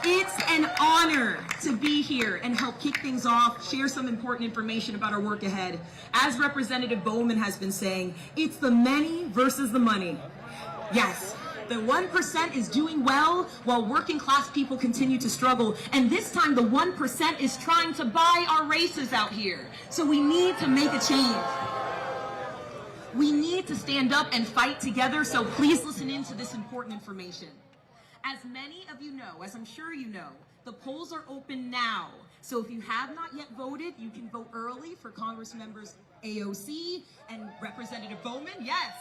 It's an honor to be here and help kick things off, share some important information about our work ahead. As Representative Bowman has been saying, it's the many versus the money. Yes, the 1% is doing well while working class people continue to struggle. And this time the 1% is trying to buy our races out here. So we need to make a change. We need to stand up and fight together, so please listen in to this important information. As many of you know, as I'm sure you know, the polls are open now. So if you have not yet voted, you can vote early for Congress members AOC and Representative Bowman. Yes.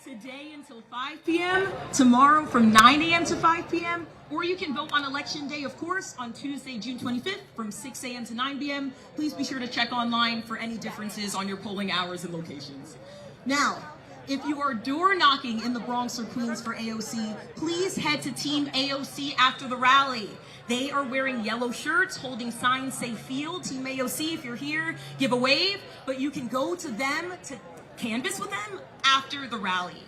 Today until 5 p.m., tomorrow from 9 a.m. to 5 p.m., or you can vote on Election Day, of course, on Tuesday, June 25th from 6 a.m. to 9 p.m. Please be sure to check online for any differences on your polling hours and locations. Now, if you are door knocking in the Bronx or Queens for AOC, please head to Team AOC after the rally. They are wearing yellow shirts, holding signs say field. Team AOC, if you're here, give a wave, but you can go to them to canvass with them after the rally.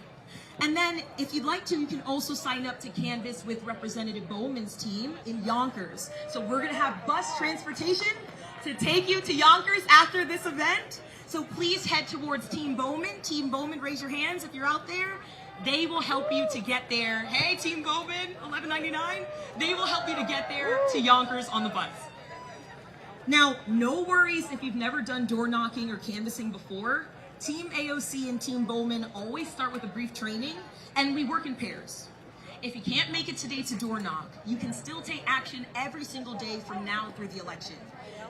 And then, if you'd like to, you can also sign up to canvass with Representative Bowman's team in Yonkers. So we're gonna have bus transportation to take you to Yonkers after this event. So please head towards Team Bowman. Team Bowman, raise your hands if you're out there. They will help you to get there. Hey, Team Bowman, $11.99. They will help you to get there to Yonkers on the bus. Now, no worries if you've never done door knocking or canvassing before. Team AOC and Team Bowman always start with a brief training, and we work in pairs. If you can't make it today to door knock, you can still take action every single day from now through the election.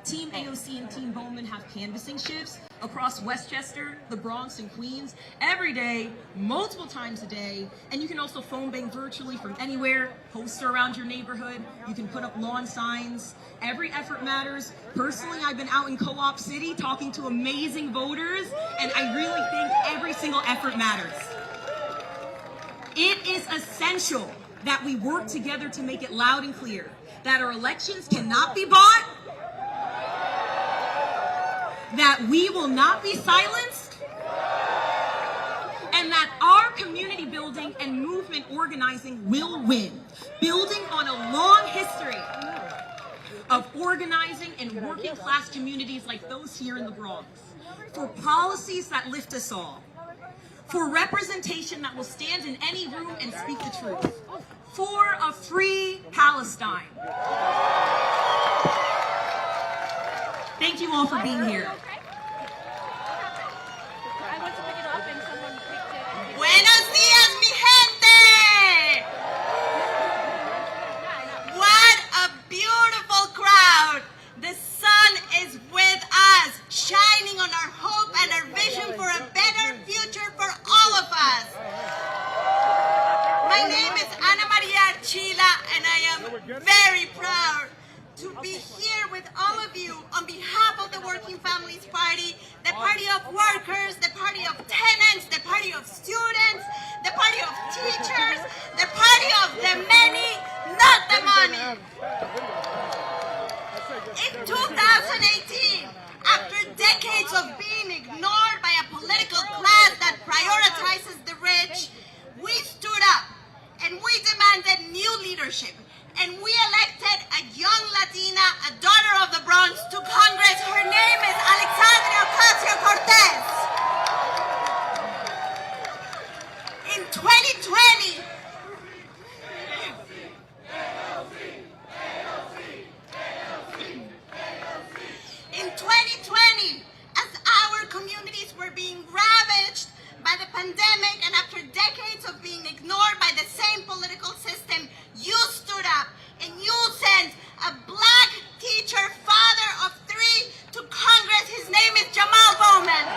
Team AOC and Team Bowman have canvassing shifts across Westchester, the Bronx, and Queens every day, multiple times a day, and you can also phone bank virtually from anywhere, poster around your neighborhood, you can put up lawn signs. Every effort matters. Personally, I've been out in Co-op City talking to amazing voters, and I really think every single effort matters. It is essential that we work together to make it loud and clear that our elections cannot be bought, that we will not be silenced, and that our community building and movement organizing will win, building on a long history of organizing in working class communities like those here in the Bronx, for policies that lift us all, for representation that will stand in any room and speak the truth, for a free Palestine. Thank you all for being here. Buenos días, mi gente! What a beautiful crowd! The sun is with us, shining on our hope and our vision for a better future for all of us. My name is Ana Maria Archila, and I am very proud to be here with all of you on behalf of the Working Families Party, the party of workers, the party of tenants, the party of students, the party of teachers, the party of the many, not the money. In 2018, after decades of being ignored by a political class that prioritizes the rich, we stood up and we demanded new leadership. And we elected a young Latina, a daughter of the Bronx, to Congress. Her name is Alexandria Ocasio-Cortez. In 2020, as our communities were being ravaged by the pandemic, and after decades of being ignored by the same political system, you stood up and you sent a black teacher, father of 3, to Congress. His name is Jamaal Bowman.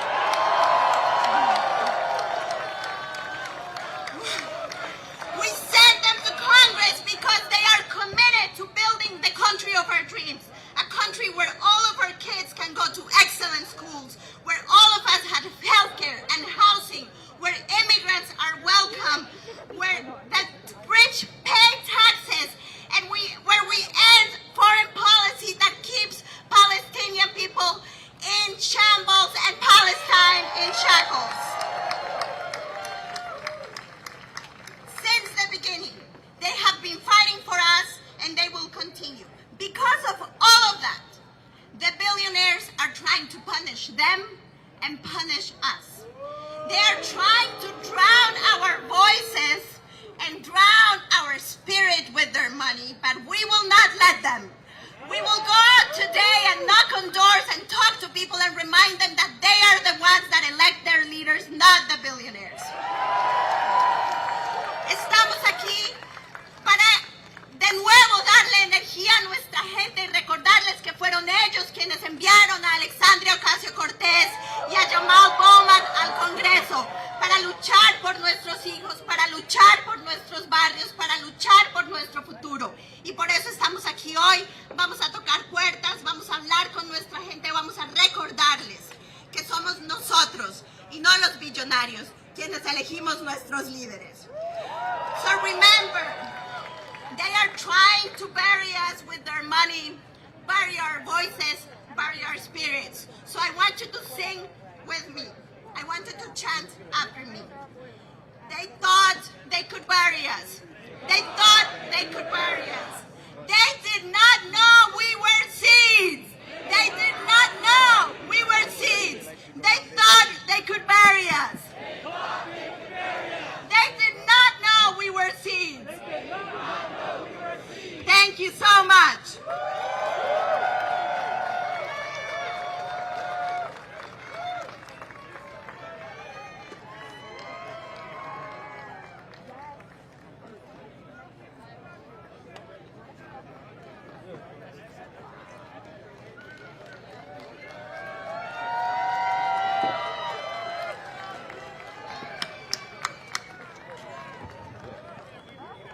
have been fighting for us, and they will continue. Because of all of that, the billionaires are trying to punish them and punish us. They are trying to drown our voices and drown our spirit with their money, but we will not let them. We will go out today and knock on doors and talk to people and remind them that they are the ones that elect their leaders, not the billionaires. Estamos aquí para de nuevo darle energía a nuestra gente y recordarles que fueron ellos quienes enviaron a Alexandria Ocasio-Cortez y a Jamaal Bowman al Congreso para luchar por nuestros hijos, para luchar por nuestros barrios, para luchar por nuestro futuro. Y por eso estamos aquí hoy. Vamos a tocar puertas, vamos a hablar con nuestra gente, vamos a recordarles que somos nosotros y no los billonarios quienes elegimos nuestros líderes. So remember, they are trying to bury us with their money, bury our voices, bury our spirits. So I want you to sing with me. I want you to chant after me. They thought they could bury us. They thought they could bury us. They did not know we were seeds. They did not know we were seeds. They thought they could bury us. They did not know we were seeds. Thank you so much.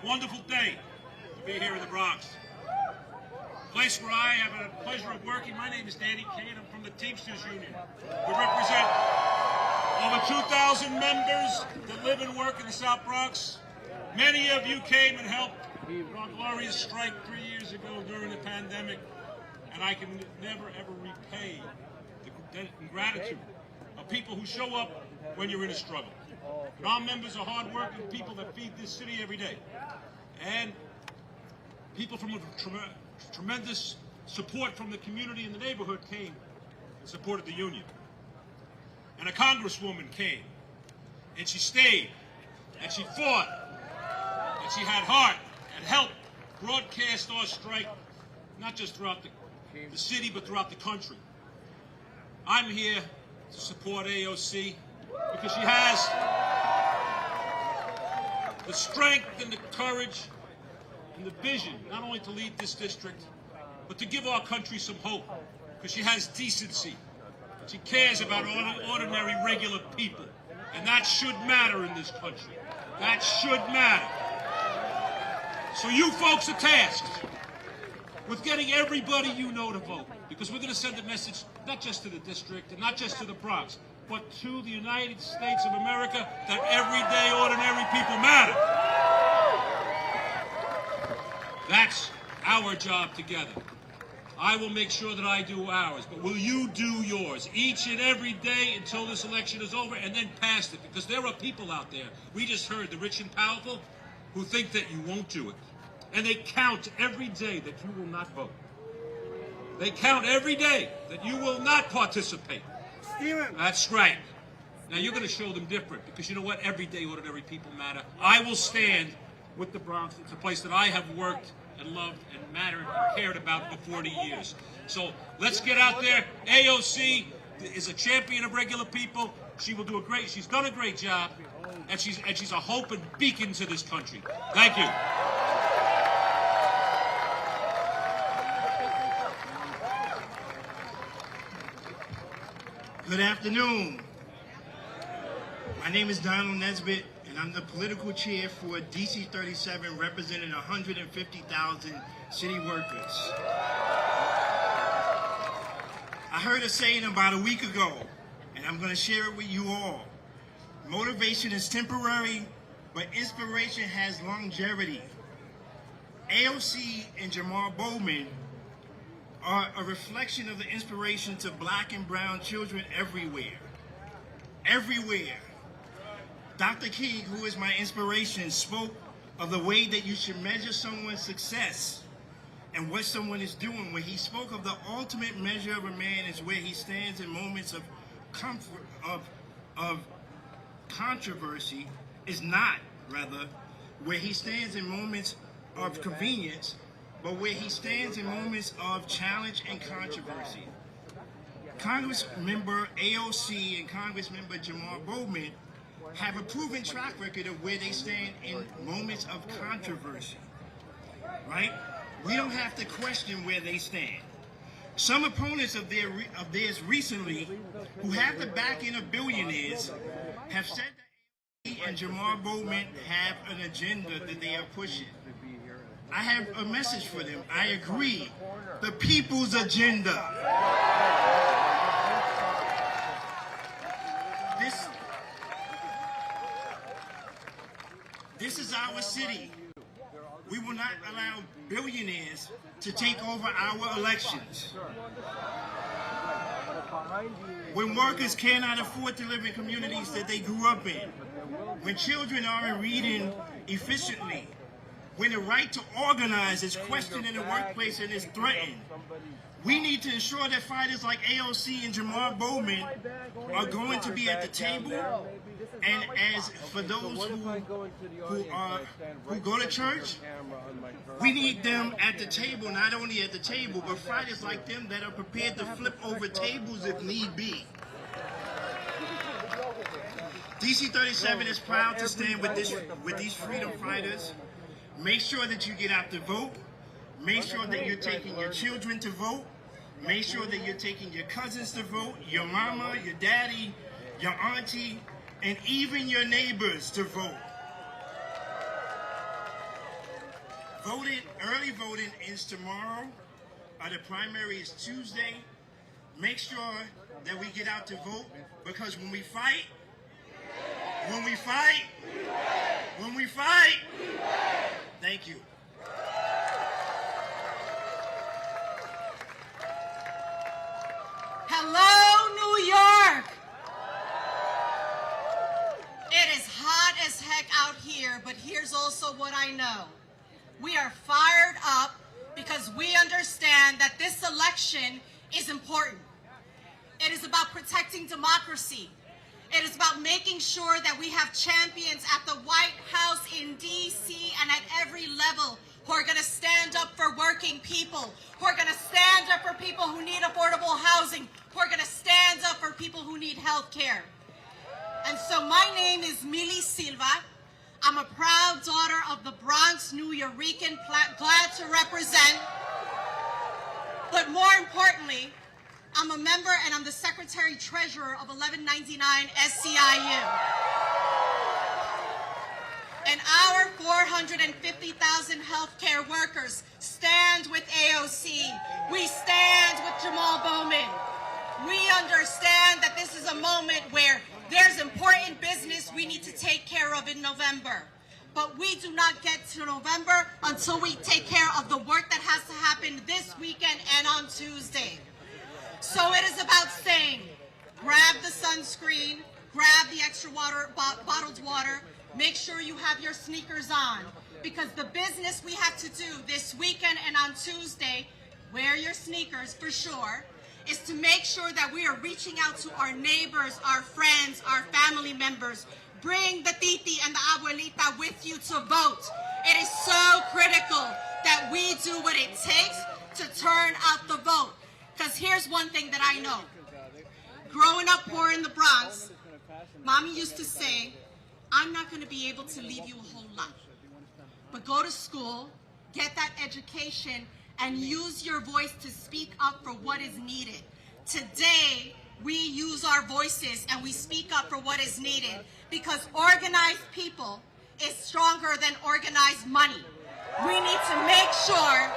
Wonderful day to be here in the Bronx. Place where I have the pleasure of working. My name is Danny Kane. I'm from the Teamsters Union. We represent over 2,000 members that live and work in the South Bronx. Many of you came and helped our glorious strike 3 years ago during the pandemic, and I can never ever repay the gratitude of people who show up when you're in a struggle. And our members are hard-working people that feed this city every day. And people from tremendous support from the community and the neighborhood came and supported the union. And a congresswoman came, and she stayed, and she fought, and she had heart, and helped broadcast our strike, not just throughout the city, but throughout the country. I'm here to support AOC because she has the strength and the courage and the vision, not only to lead this district, but to give our country some hope, because she has decency. She cares about ordinary, regular people, and that should matter in this country. That should matter. So you folks are tasked with getting everybody you know to vote, because we're going to send a message not just to the district and not just to the Bronx, but to the United States of America that everyday ordinary people matter. That's our job together. I will make sure that I do ours, but will you do yours each and every day until this election is over, and then past it? Because there are people out there, we just heard, the rich and powerful, who think that you won't do it. And they count every day that you will not vote. They count every day that you will not participate. That's right. Now you're going to show them different, because you know what? Everyday ordinary people matter. I will stand with the Bronx. It's a place that I have worked and loved and mattered and cared about for 40 years. So let's get out there. AOC is a champion of regular people. She will do she's done a great job, and she's a hope and beacon to this country. Thank you. Good afternoon. My name is Donald Nesbitt, and I'm the political chair for DC 37, representing 150,000 city workers. I heard a saying about a week ago, and I'm going to share it with you all. Motivation is temporary, but inspiration has longevity. AOC and Jamaal Bowman are a reflection of the inspiration to black and brown children everywhere. Everywhere. Dr. King, who is my inspiration, spoke of the way that you should measure someone's success and what someone is doing. When he spoke of the ultimate measure of a man is where he stands in moments of comfort, of controversy, is not, rather, where he stands in moments of convenience, but where he stands in moments of challenge and controversy. Congressmember AOC and Congressmember Jamaal Bowman have a proven track record of where they stand in moments of controversy, right? We don't have to question where they stand. Some opponents of theirs recently, who have the backing of billionaires, have said that AOC and Jamaal Bowman have an agenda that they are pushing. I have a message for them. I agree. The people's agenda. This is our city. We will not allow billionaires to take over our elections. When workers cannot afford to live in communities that they grew up in, when children aren't reading efficiently, when the right to organize is questioned in the workplace and is threatened, we need to ensure that fighters like AOC and Jamaal Bowman are going to be at the table. And as for those who go to church, we need them at the table, not only at the table, but fighters like them that are prepared to flip over tables if need be. DC 37 is proud to stand with these freedom fighters. Make sure that you get out to vote. Make sure that you're taking your children to vote. Make sure that you're taking your cousins to vote, your mama, your daddy, your auntie, and even your neighbors to vote. Early voting is tomorrow. The primary is Tuesday. Make sure that we get out to vote, because when we fight, thank you. Hello, New York! It is hot as heck out here, but here's also what I know. We are fired up because we understand that this election is important. It is about protecting democracy. It is about making sure that we have champions at the White House, in D.C., and at every level who are going to stand up for working people, who are going to stand up for people who need affordable housing, who are going to stand up for people who need health care. And so my name is Millie Silva. I'm a proud daughter of the Bronx, New Yorican, glad to represent. But more importantly, I'm a member and I'm the Secretary Treasurer of 1199 SCIU. And our 450,000 healthcare workers stand with AOC. We stand with Jamaal Bowman. We understand that this is a moment where there's important business we need to take care of in November. But we do not get to November until we take care of the work that has to happen this weekend and on Tuesday. So it is about saying, grab the sunscreen, grab the extra water, bottled water, make sure you have your sneakers on, because the business we have to do this weekend and on Tuesday, wear your sneakers for sure, is to make sure that we are reaching out to our neighbors, our friends, our family members. Bring the titi and the abuelita with you to vote. It is so critical that we do what it takes to turn out the vote. Because here's one thing that I know. Growing up poor in the Bronx, Mommy used to say, I'm not going to be able to leave you a whole lot. But go to school, get that education, and use your voice to speak up for what is needed. Today, we use our voices and we speak up for what is needed, because organized people is stronger than organized money. We need to make sure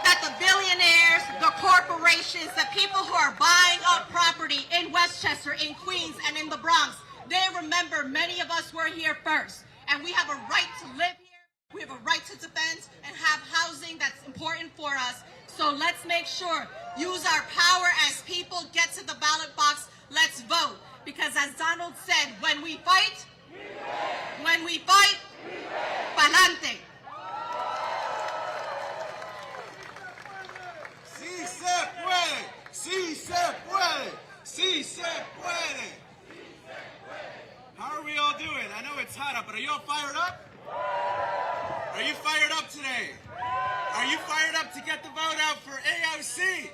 that the billionaires, the corporations, the people who are buying up property in Westchester, in Queens, and in the Bronx, they remember many of us were here first, and we have a right to live here. We have a right to defend and have housing that's important for us. So let's make sure, use our power as people, get to the ballot box, let's vote. Because as Donald said, when we fight, Pa'lante. Sí se puede, sí se puede, sí se puede. How are we all doing? I know it's hot out, but are you all fired up? Are you fired up today? Are you fired up to get the vote out for AOC?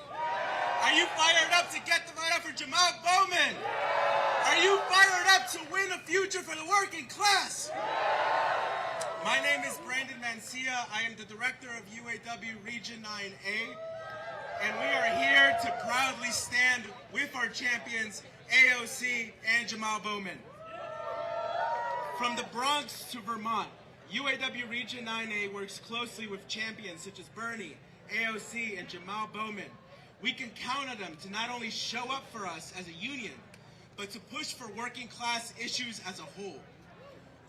Are you fired up to get the vote out for Jamaal Bowman? Are you fired up to win a future for the working class? My name is Brandon Mancia. I am the director of UAW Region 9A, and we are here to proudly stand with our champions, AOC and Jamaal Bowman. From the Bronx to Vermont, UAW Region 9A works closely with champions such as Bernie, AOC, and Jamaal Bowman. We can count on them to not only show up for us as a union, but to push for working class issues as a whole.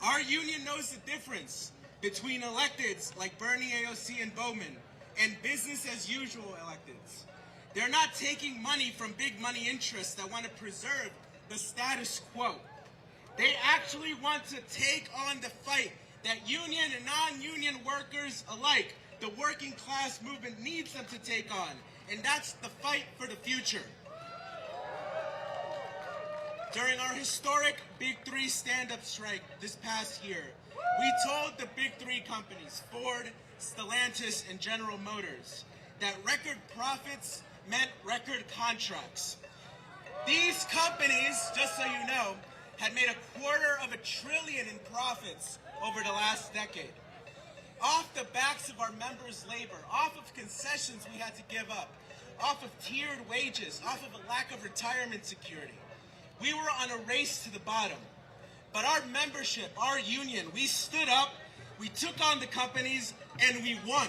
Our union knows the difference between electeds like Bernie, AOC, and Bowman and business as usual electeds. They're not taking money from big money interests that want to preserve the status quo. They actually want to take on the fight that union and non-union workers alike, the working class movement needs them to take on, and that's the fight for the future. During our historic Big Three stand-up strike this past year, we told the Big Three companies, Ford, Stellantis, and General Motors, that record profits meant record contracts. These companies, just so you know, had made $250 billion in profits over the last decade. Off the backs of our members' labor, off of concessions we had to give up, off of tiered wages, off of a lack of retirement security. We were on a race to the bottom. But our membership, our union, we stood up, we took on the companies, and we won.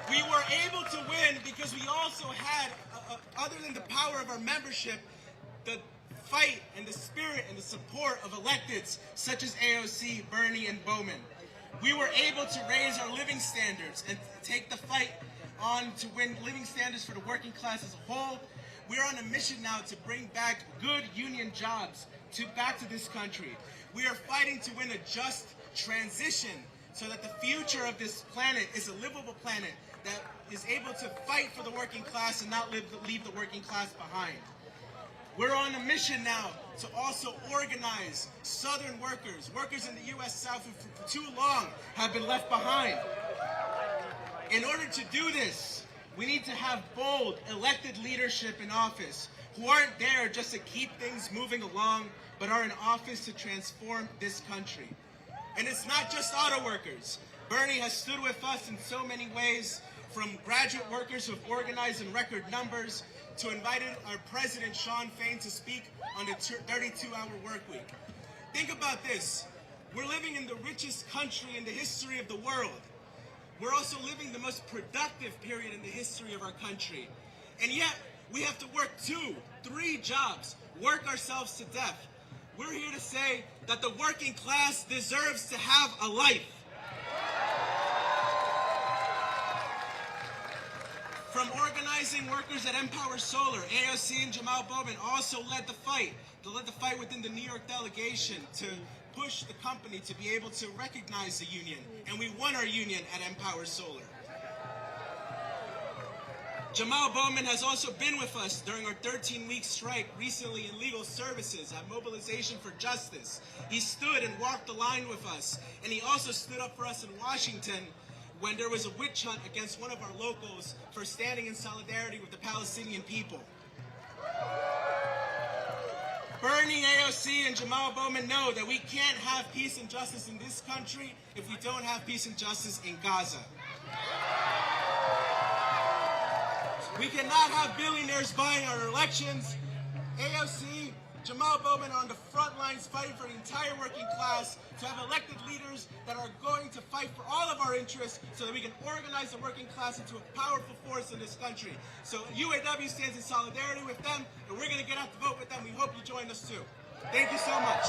We were able to win because we also had, other than the power of our membership, the fight and the spirit and the support of electeds such as AOC, Bernie, and Bowman. We were able to raise our living standards and take the fight on to win living standards for the working class as a whole. We're on a mission now to bring back good union jobs back to this country. We are fighting to win a just transition so that the future of this planet is a livable planet that is able to fight for the working class and not leave the working class behind. We're on a mission now to also organize Southern workers, workers in the U.S. South who for too long have been left behind. In order to do this, we need to have bold, elected leadership in office who aren't there just to keep things moving along, but are in office to transform this country. And it's not just auto workers. Bernie has stood with us in so many ways, from graduate workers who have organized in record numbers, to inviting our president, Sean Fain, to speak on the 32-hour work week. Think about this. We're living in the richest country in the history of the world. We're also living the most productive period in the history of our country. And yet, we have to work 2, 3 jobs, work ourselves to death. We're here to say that the working class deserves to have a life. From organizing workers at Empower Solar, AOC and Jamaal Bowman also led the fight. They led the fight within the New York delegation to push the company to be able to recognize the union. And we won our union at Empower Solar. Jamaal Bowman has also been with us during our 13-week strike recently in legal services at Mobilization for Justice. He stood and walked the line with us, and he also stood up for us in Washington when there was a witch hunt against one of our locals for standing in solidarity with the Palestinian people. Bernie, AOC, and Jamaal Bowman know that we can't have peace and justice in this country if we don't have peace and justice in Gaza. We cannot have billionaires buying our elections. AOC, Jamaal Bowman are on the front lines fighting for the entire working class to have elected leaders that are going to fight for all of our interests so that we can organize the working class into a powerful force in this country. So UAW stands in solidarity with them, and we're going to get out to vote with them. We hope you join us too. Thank you so much.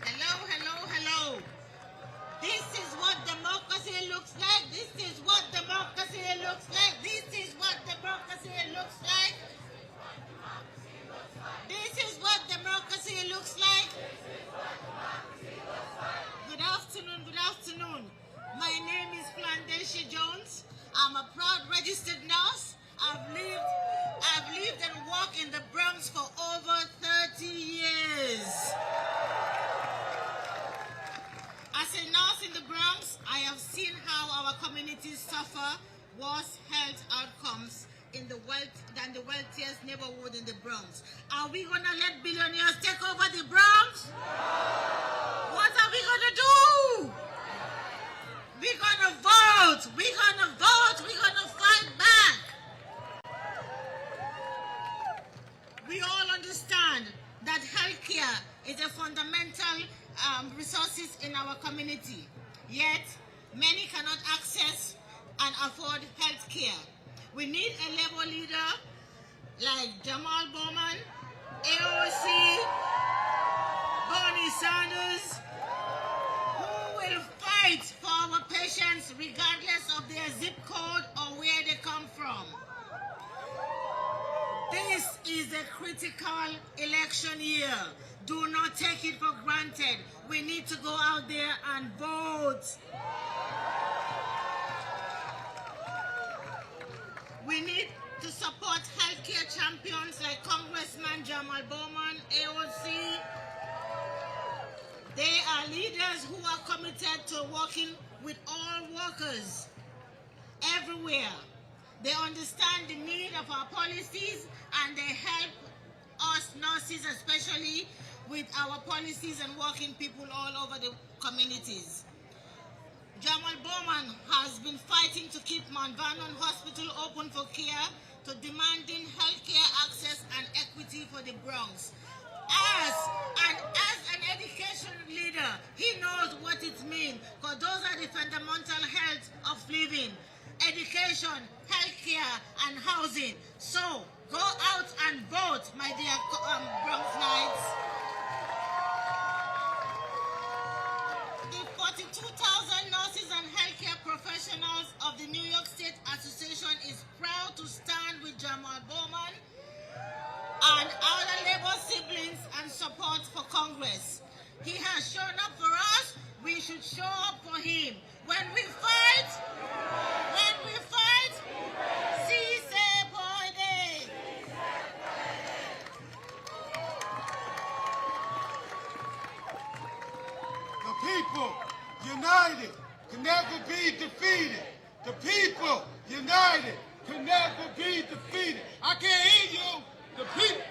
Hello, hello, hello. This is what democracy looks like. This is what democracy looks like. This is what democracy looks like. Are we going to let billionaires take over the Bronx? What are we going to do? We're going to vote. We're going to vote. We're going to fight back. We all understand that healthcare is a fundamental resources in our community. Yet, many cannot access and afford healthcare. We need a labor leader like Jamaal Bowman, AOC, Bernie Sanders, who will fight for our patients regardless of their zip code or where they come from. This is a critical election year. Do not take it for granted. We need to go out there and vote. We need to support healthcare champions like Congressman Jamaal Bowman, AOC. They are leaders who are committed to working with all workers everywhere. They understand the need of our policies and they help us nurses especially with our policies and working people all over the communities. Jamaal Bowman has been fighting to keep Mount Vernon Hospital open for care, to demanding healthcare access and equity for the Bronx. As an education leader, he knows what it means, because those are the fundamental health of living: education, healthcare, and housing. So go out and vote, my dear Bronxites. The 42,000 nurses and healthcare professionals of the New York State Association is proud to stand with Jamaal Bowman and other labor siblings and support for Congress. He has shown up for us. We should show up for him. When we fight, si se puede. The people united can never be defeated. The people united can never be defeated. I can't hear you. The people.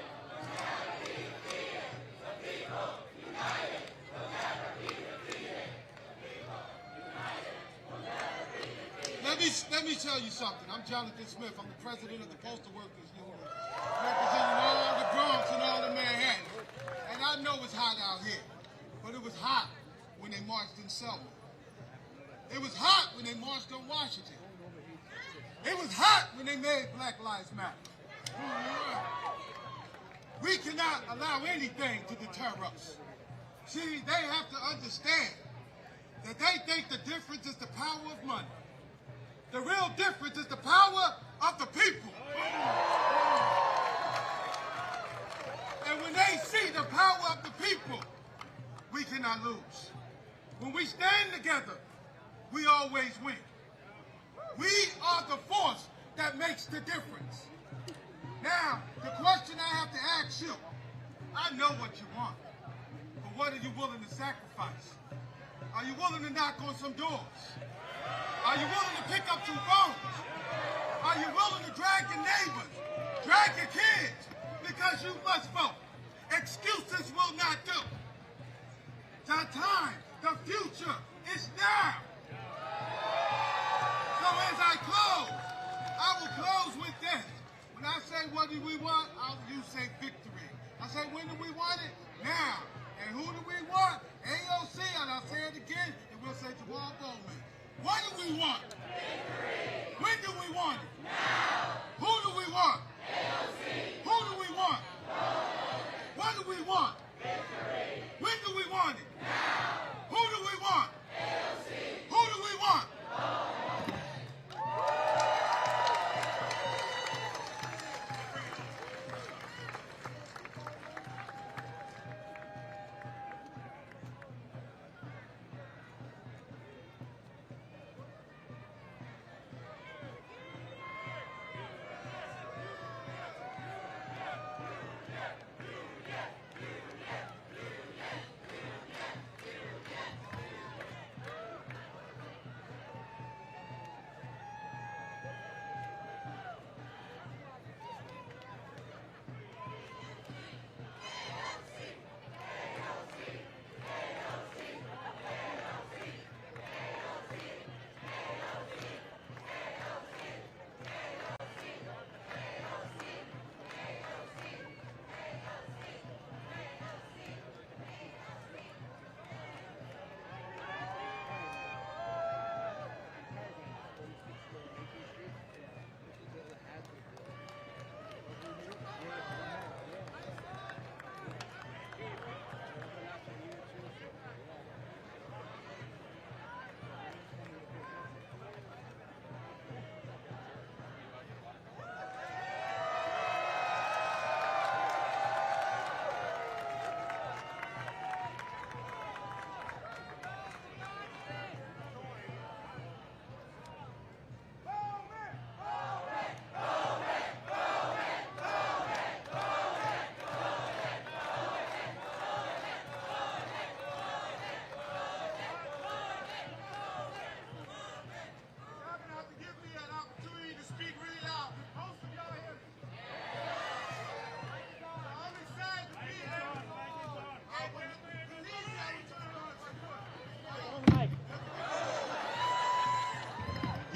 Let me tell you something. I'm Jonathan Smith. I'm the president of the Postal Workers Union, representing all the Bronx and all the Manhattan. And I know it's hot out here, but it was hot when they marched in Selma. It was hot when they marched on Washington. It was hot when they made Black Lives Matter. We cannot allow anything to deter us. See, they have to understand that they think the difference is the power of money. The real difference is the power of the people. And when they see the power of the people, we cannot lose. When we stand together, we always win. We are the force that makes the difference. Now, the question I have to ask you, I know what you want, but what are you willing to sacrifice? Are you willing to knock on some doors? Are you willing to pick up some phones? Are you willing to drag your neighbors, drag your kids, because you must vote? Excuses will not do. The time, the future is now. So as I close, I will close with this. When I say what do we want, you say victory. I say when do we want it? Now. And who do we want? AOC, and I'll say it again, and we'll say Jamaal Bowman. What do we want? Victory. When do we want it? Now. Who do we want? AOC. Who do we want? Bowman. What do we want? Victory. When do we want it? Now. Who do we want? AOC. Who do we want? Bowman.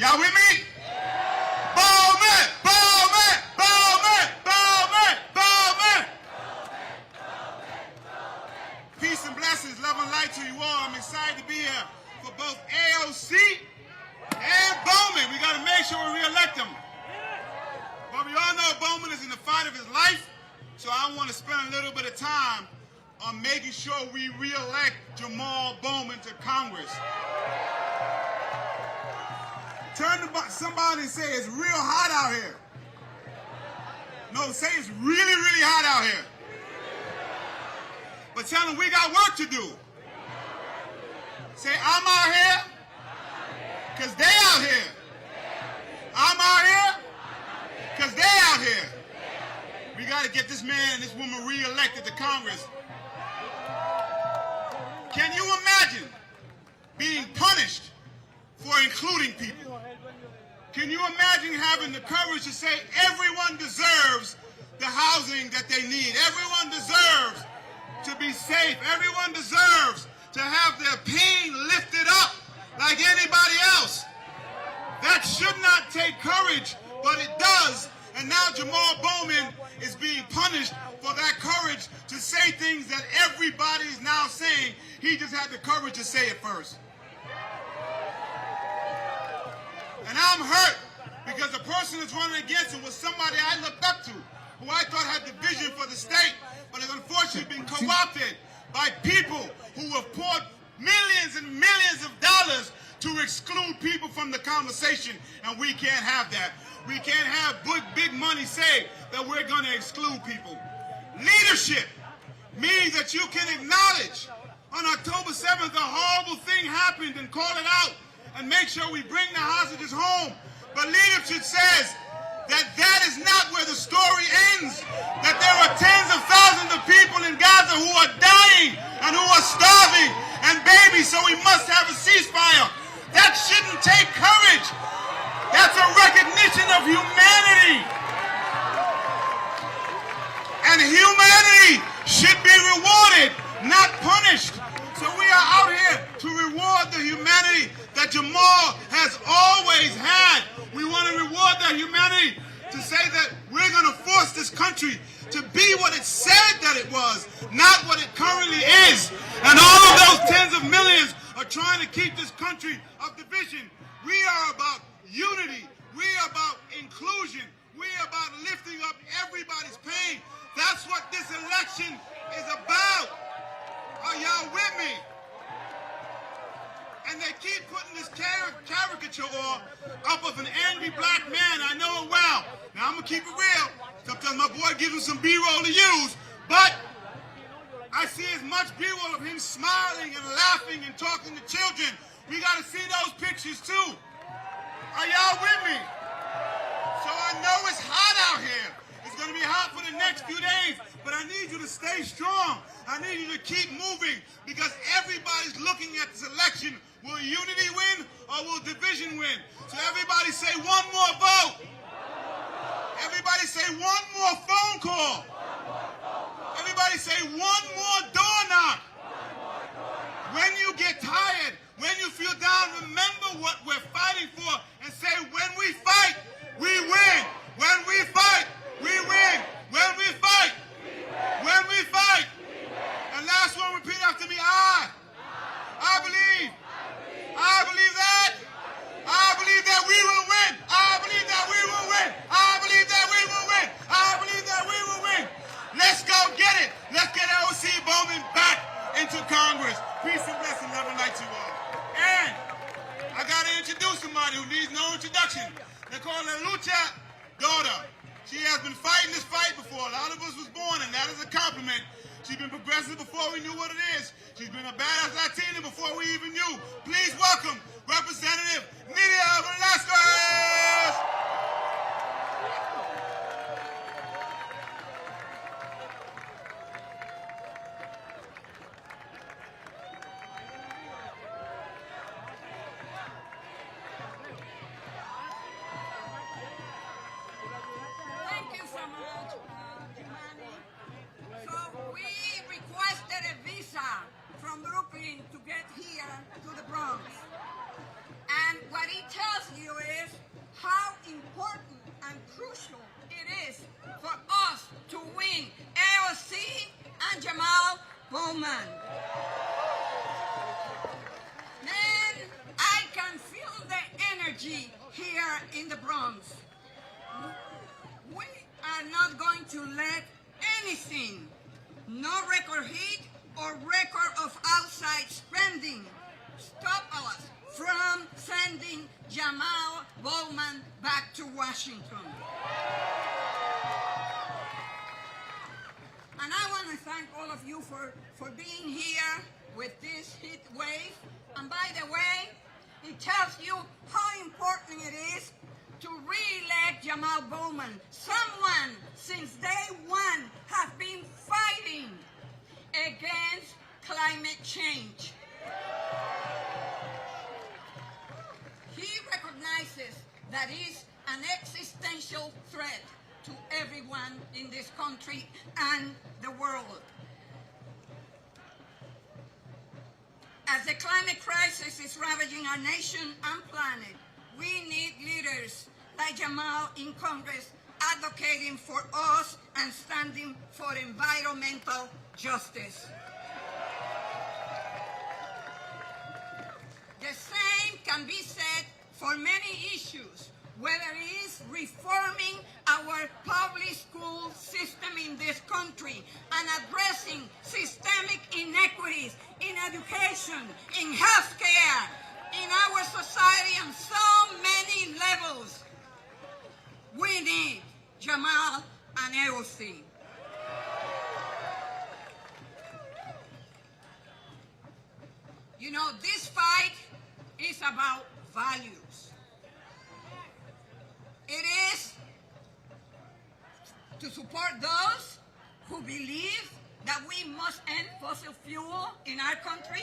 Y'all with me? Bowman! Bowman! Bowman! Bowman! Bowman! Peace and blessings, love and light to you all. I'm excited to be here for both AOC and Bowman. We got to make sure we re-elect them. But we all know Bowman is in the fight of his life, so I want to spend a little bit of time on making sure we re-elect Jamaal Bowman to Congress. Turn to somebody and say, it's real hot out here. No, say it's really, really hot out here. But tell them we got work to do. Say, I'm out here because they out here. I'm out here because they out here. We got to get this man and this woman re-elected to Congress. Can you imagine being punished for including people? Can you imagine having the courage to say everyone deserves the housing that they need? Everyone deserves to be safe. Everyone deserves to have their pain lifted up like anybody else. That should not take courage, but it does. And now Jamaal Bowman is being punished for that courage to say things that everybody is now saying. He just had the courage to say it first. And I'm hurt because the person that's running against him was somebody I looked up to, who I thought had the vision for the state, but has unfortunately been co-opted by people who have poured millions and millions of dollars to exclude people from the conversation, and we can't have that. We can't have big money say that we're going to exclude people. Leadership means that you can acknowledge on October 7th a horrible thing happened and call it out and make sure we bring the hostages home. But leadership says that that is not where the story ends, that there are tens of thousands of people in Gaza who are dying and who are starving and babies, so we must have a ceasefire. That shouldn't take courage. That's a recognition of humanity. And humanity should be rewarded, not punished. So we are out here to reward the humanity that Jamaal has always had. We want to reward that humanity to say that we're going to force this country to be what it said that it was, not what it currently is. And all of those tens of millions are trying to keep this country of division. We are about unity. We are about inclusion. We are about lifting up everybody's pain. That's what this election is about. Are y'all with me? And they keep putting this caricature up of an angry black man. I know it well. Now, I'm going to keep it real. Sometimes my boy gives him some B-roll to use. But I see as much B-roll of him smiling and laughing and talking to children. We got to see those pictures, too. Are y'all with me? So I know it's hot out here. It's going to be hot for the next few days. But I need you to stay strong. I need you to keep moving because everybody's looking at this election. Will unity win or will division win? So everybody say one more vote. Everybody say one more phone call. Everybody say one more door knock. When you get tired, when you feel down, remember what we're fighting for and say, when we fight, we win. When we fight, we win. When we fight, when we fight. And last one, repeat after me. I believe. I believe that. I believe that we will win. I believe that we will win. I believe that we will win. I believe that we will win. Let's go get it. Let's get AOC Bowman back into Congress. Peace and blessing, love and light to you all. And I got to introduce somebody who needs no introduction. They call her Lucha daughter. She has been fighting this fight before. A lot of us was born, and that is a compliment. She's been progressive before we knew what it is. She's been a badass Latina before we even knew. Please welcome Representative Nidia Velasquez. Thank you so much, Jumani. So we requested a visa from Brooklyn to get here to the Bronx. And what it tells you is Bowman. Man, I can feel the energy here in the Bronx. We are not going to let anything, no record hit or record of outside spending, stop us from sending Jamaal Bowman back to Washington. And I want to thank all of you for being here with this heat wave. And by the way, it tells you how important it is to re-elect Jamaal Bowman, someone since day one has been fighting against climate change. He recognizes that it's an existential threat to everyone in this country and the world. As the climate crisis is ravaging our nation and planet, we need leaders like Jamaal in Congress advocating for us and standing for environmental justice. The same can be said for many issues, whether it is reforming our public school system in this country and addressing systemic inequities in education, in healthcare, in our society on so many levels. We need Jamaal and AOC. You know, this fight is about values. It is to support those who believe that we must end fossil fuel in our country,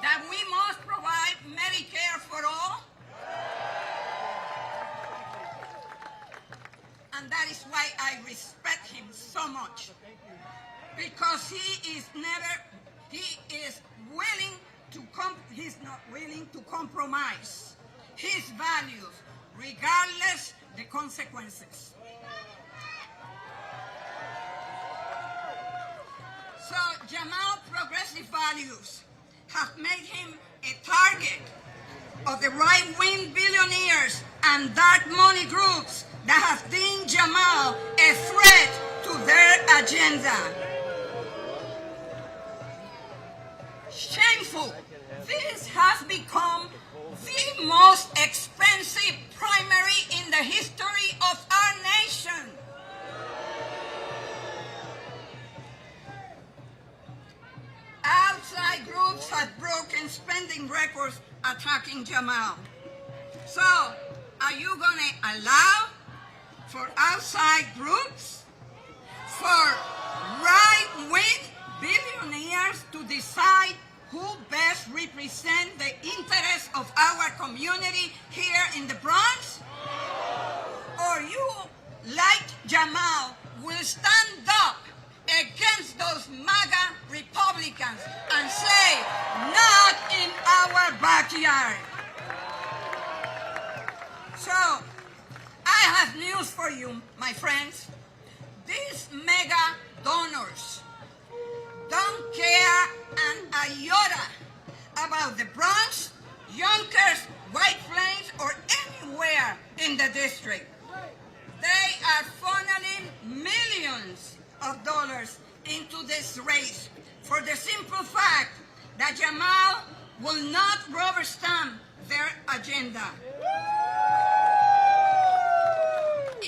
that we must provide Medicare for all, and that is why I respect him so much, because he is willing to he's not willing to compromise his values, regardless the consequences. So Jamaal progressive values have made him a target of the right-wing billionaires and dark money groups that have deemed Jamaal a threat to their agenda. Shameful. This has become the most expensive primary in the history of our nation. Outside groups have broken spending records attacking Jamaal. So, are you going to allow for outside groups, for right-wing billionaires to decide who best represent the interests of our community here in the Bronx? Or you, like Jamaal, will stand up against those MAGA Republicans and say, not in our backyard. So, I have news for you, my friends. These mega donors don't care an iota about the Bronx, Yonkers, White Plains, or anywhere in the district. They are funneling millions of dollars into this race for the simple fact that Jamaal will not rubber stamp their agenda.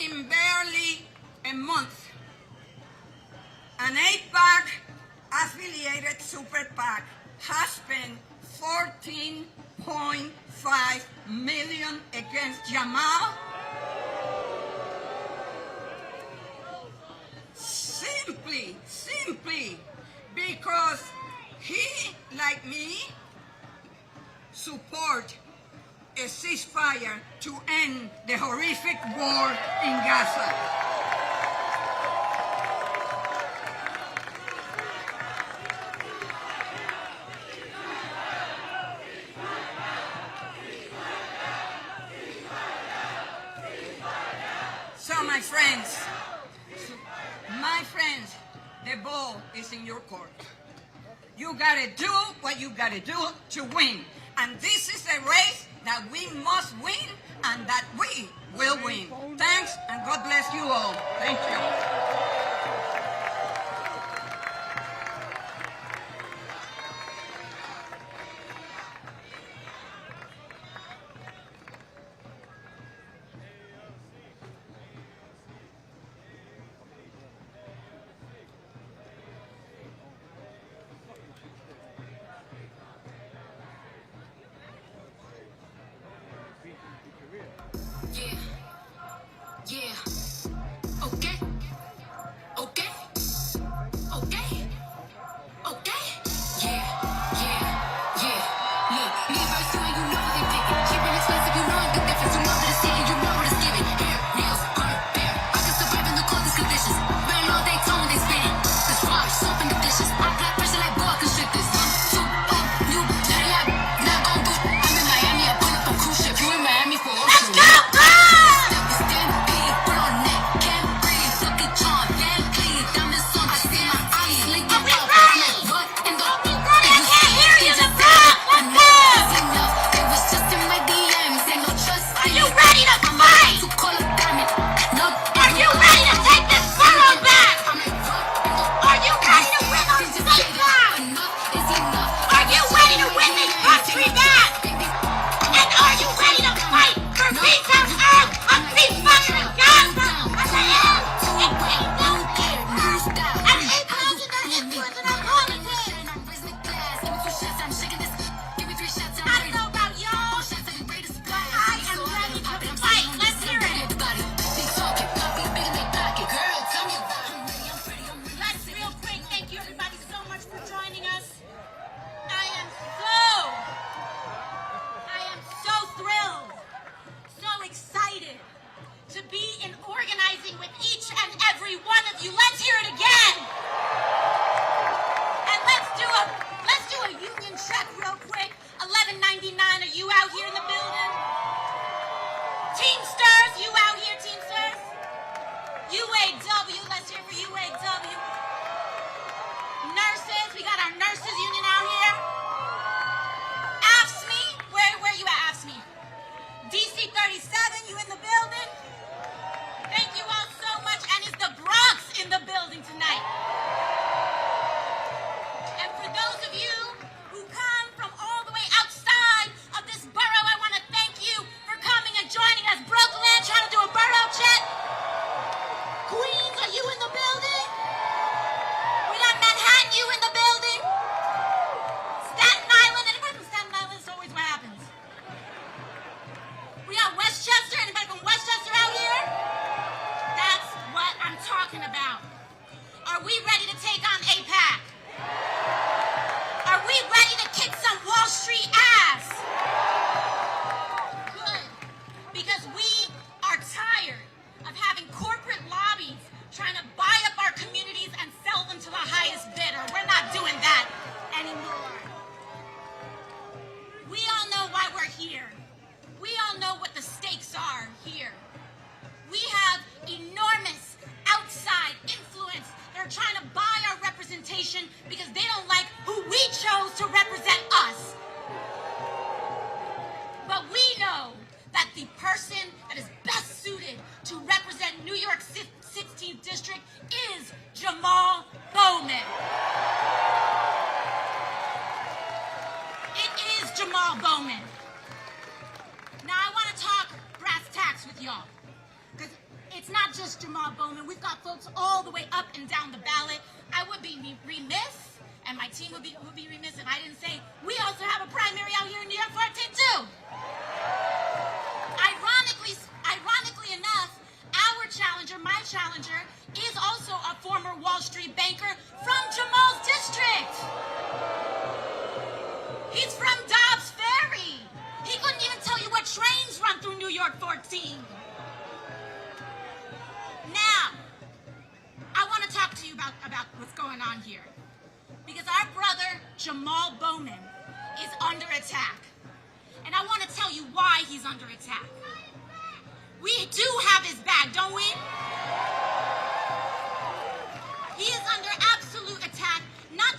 In barely a month, an 8-pack affiliated super PAC has spent $14.5 million against Jamaal simply because he, like me, support a ceasefire to end the horrific war in Gaza. So my friends, The ball is in your court. You gotta do what you gotta do to win. And this is a race that we must win and that we will win. Thanks, and God bless you all. Thank you. Because they don't like who we chose to represent us. But we know that the person that is best suited to represent New York 16th District is Jamaal Bowman. It is Jamaal Bowman. Now I want to talk brass tacks with y'all. Because it's not just Jamaal Bowman. We've got folks all the way up and down the ballot. I would be remiss, and my team would be remiss if I didn't say we also have a primary out here in New York 14 too. Ironically enough, our challenger, my challenger, is also a former Wall Street banker from Jamaal's district. He's from Dobbs Ferry. He couldn't even tell you what trains run through New York 14. Now, I want to talk to you about what's going on here. Because our brother, Jamaal Bowman, is under attack. And I want to tell you why he's under attack. We do have his back, don't we? He is under absolute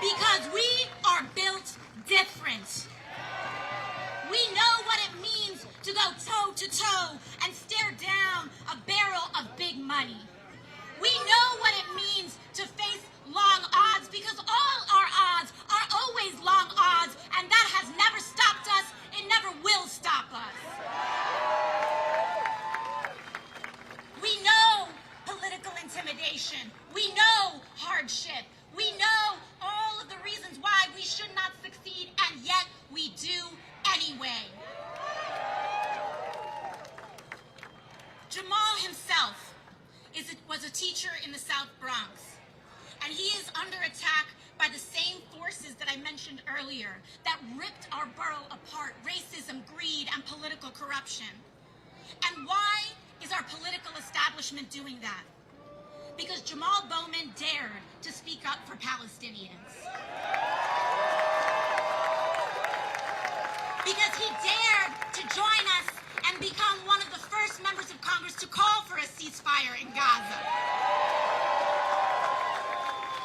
Because we are built different. We know what it means to go toe to toe and stare down a barrel of big money. We know what it means to face long odds, because all our odds are always long odds, and that has never stopped us. It never will stop us. We know political intimidation. We know hardship. We know all of the reasons why we should not succeed, and yet we do anyway. Jamaal himself was a teacher in the South Bronx, and he is under attack by the same forces that I mentioned earlier that ripped our borough apart: racism, greed, and political corruption. And why is our political establishment doing that? Because Jamaal Bowman dared to speak up for Palestinians. Because he dared to join us and become one of the first members of Congress to call for a ceasefire in Gaza.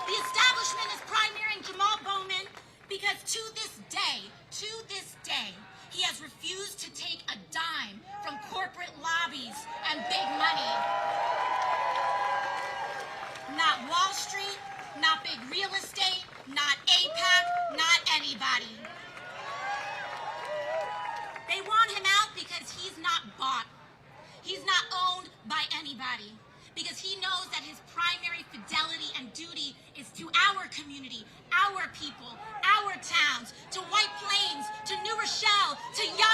The establishment is primarying Jamaal Bowman because to this day, he has refused to take a dime from corporate lobbies and big money. Not Wall Street, not big real estate, not AIPAC, not anybody. They want him out because he's not bought. He's not owned by anybody. Because he knows that his primary fidelity and duty is to our community, our people, our towns, to White Plains, to New Rochelle, to Yonkers.